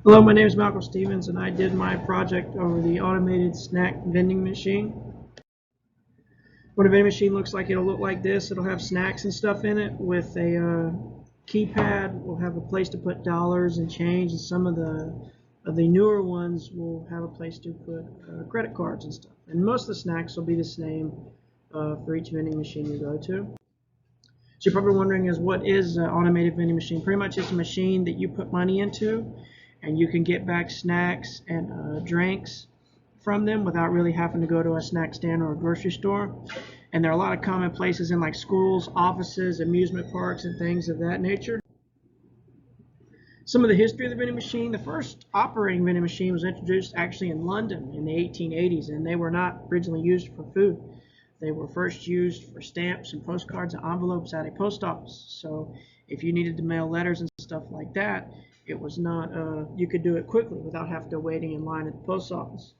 Hello, my name is Malcolm Stevens, and I did my project over the automated snack vending machine. What a vending machine looks like, it'll look like this. It'll have snacks and stuff in it with a keypad. We'll have a place to put dollars and change, and some of the newer ones will have a place to put credit cards and stuff. And most of the snacks will be the same for each vending machine you go to. So you're probably wondering what is an automated vending machine? Pretty much it's a machine that you put money into, and you can get back snacks and drinks from them without really having to go to a snack stand or a grocery store. And there are a lot of common places in like schools, offices, amusement parks, and things of that nature. Some of the history of the vending machine: the first operating vending machine was introduced actually in London in the 1880s, and they were not originally used for food. They were first used for stamps and postcards and envelopes at a post office. So if you needed to mail letters and stuff like that, it was not, you could do it quickly without having to waiting in line at the post office.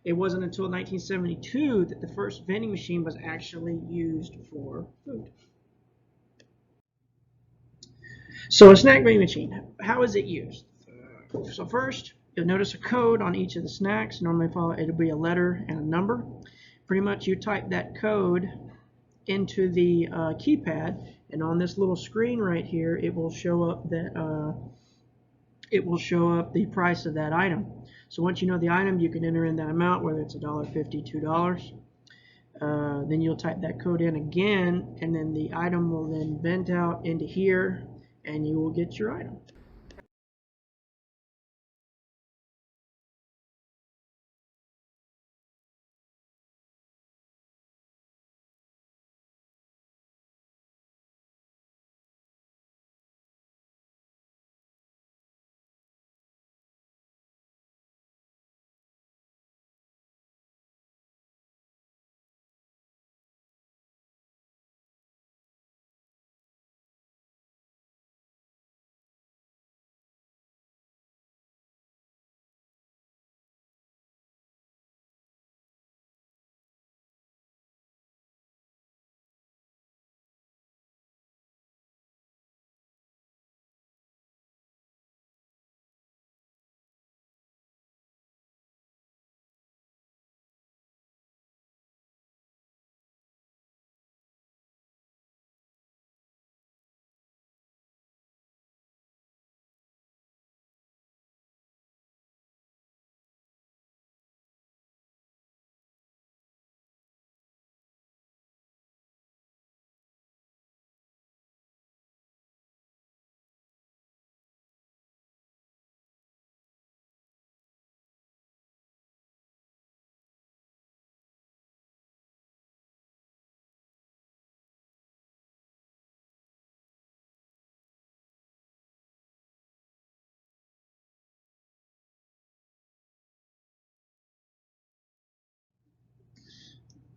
It wasn't until 1972 that the first vending machine was actually used for food. So a snack vending machine, how is it used? So first, you'll notice a code on each of the snacks. Normally it'll be a letter and a number. Pretty much you type that code into the keypad, and on this little screen right here, it will show up the price of that item. So once you know the item, you can enter in that amount, whether it's $1.50, $2. Then you'll type that code in again, and then the item will then vent out into here, and you will get your item.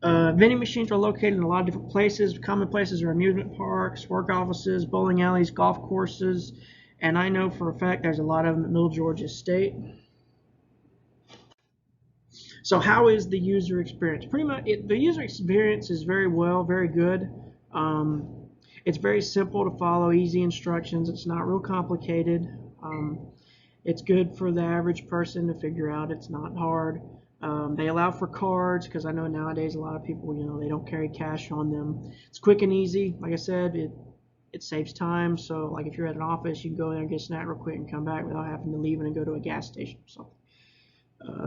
Vending machines are located in a lot of different places. Common places are amusement parks, work offices, bowling alleys, golf courses, and I know for a fact there's a lot of them at Middle Georgia State. So how is the user experience? Pretty much, the user experience is very good. It's very simple to follow, easy instructions. It's not real complicated. It's good for the average person to figure out. It's not hard. They allow for cards, because I know nowadays a lot of people, they don't carry cash on them. It's quick and easy. Like I said, it saves time. So like if you're at an office, you can go there and get a snack real quick and come back without having to leave and go to a gas station or something.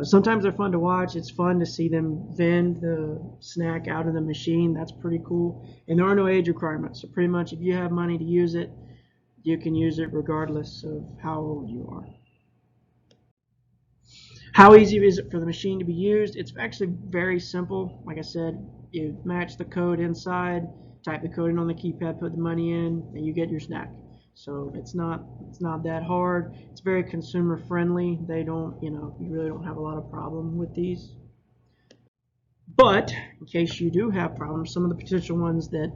Sometimes they're fun to watch. It's fun to see them vend the snack out of the machine. That's pretty cool. And there are no age requirements. So pretty much if you have money to use it, you can use it regardless of how old you are. How easy is it for the machine to be used? It's actually very simple. Like I said, you match the code inside, type the code in on the keypad, put the money in, and you get your snack. So it's not that hard. It's very consumer friendly. They don't, you really don't have a lot of problem with these. But in case you do have problems, some of the potential ones that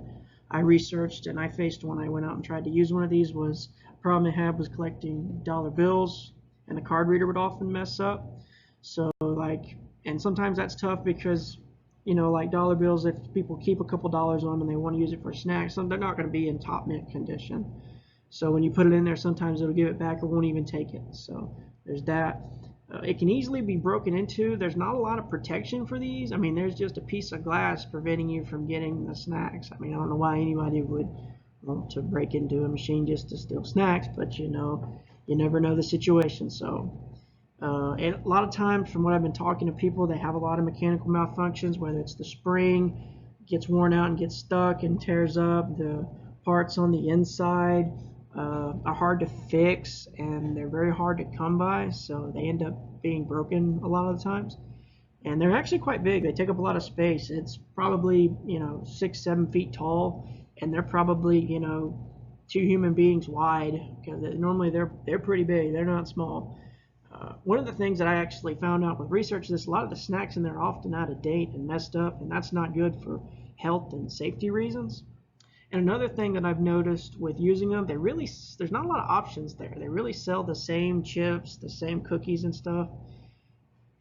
I researched and I faced when I went out and tried to use one of these was a problem I had was collecting dollar bills, and the card reader would often mess up. So and sometimes that's tough because, like dollar bills, if people keep a couple dollars on them and they want to use it for snacks, they're not going to be in top mint condition. So when you put it in there, sometimes it'll give it back or won't even take it. So there's that. It can easily be broken into. There's not a lot of protection for these. I mean, there's just a piece of glass preventing you from getting the snacks. I mean, I don't know why anybody would want to break into a machine just to steal snacks, but you never know the situation. So, and a lot of times, from what I've been talking to people, they have a lot of mechanical malfunctions, whether it's the spring gets worn out and gets stuck and tears up, the parts on the inside are hard to fix, and they're very hard to come by, so they end up being broken a lot of the times. And they're actually quite big. They take up a lot of space. It's probably 6-7 feet tall, and they're probably 2 human beings wide, because normally they're pretty big. They're not small. One of the things that I actually found out with research is a lot of the snacks in there are often out of date and messed up, and that's not good for health and safety reasons. And another thing that I've noticed with using them, there's not a lot of options there. They really sell the same chips, the same cookies and stuff.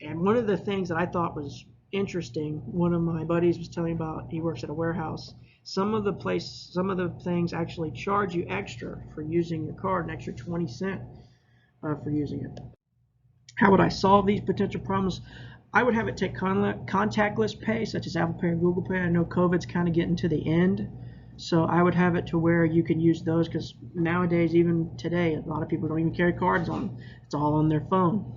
And one of the things that I thought was interesting, one of my buddies was telling me about, he works at a warehouse. Some of the things actually charge you extra for using your card, an extra 20 cents for using it. How would I solve these potential problems? I would have it take contactless pay, such as Apple Pay or Google Pay. I know COVID's kind of getting to the end, so I would have it to where you can use those, because nowadays, even today, a lot of people don't even carry cards on them. It's all on their phone.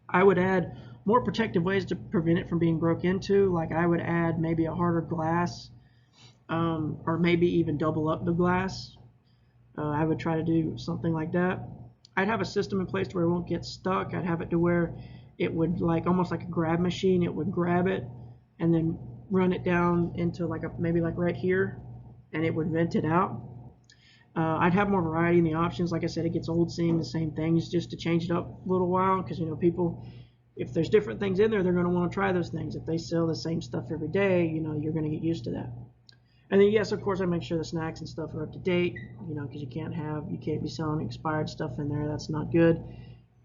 I would add more protective ways to prevent it from being broke into. Like I would add maybe a harder glass, or maybe even double up the glass. I would try to do something like that. I'd have a system in place to where it won't get stuck. I'd have it to where it would, like almost like a grab machine. It would grab it and then run it down into maybe like right here, and it would vent it out. I'd have more variety in the options. Like I said, it gets old seeing the same things, just to change it up a little while, because people, if there's different things in there, they're going to want to try those things. If they sell the same stuff every day, you're going to get used to that. And then, yes, of course, I make sure the snacks and stuff are up to date, because you can't be selling expired stuff in there. That's not good.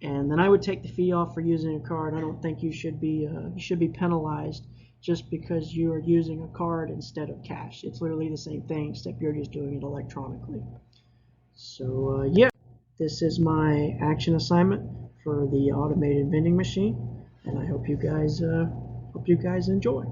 And then I would take the fee off for using a card. I don't think you should be penalized just because you are using a card instead of cash. It's literally the same thing, except you're just doing it electronically. So yeah, this is my action assignment for the automated vending machine, and I hope you guys enjoy.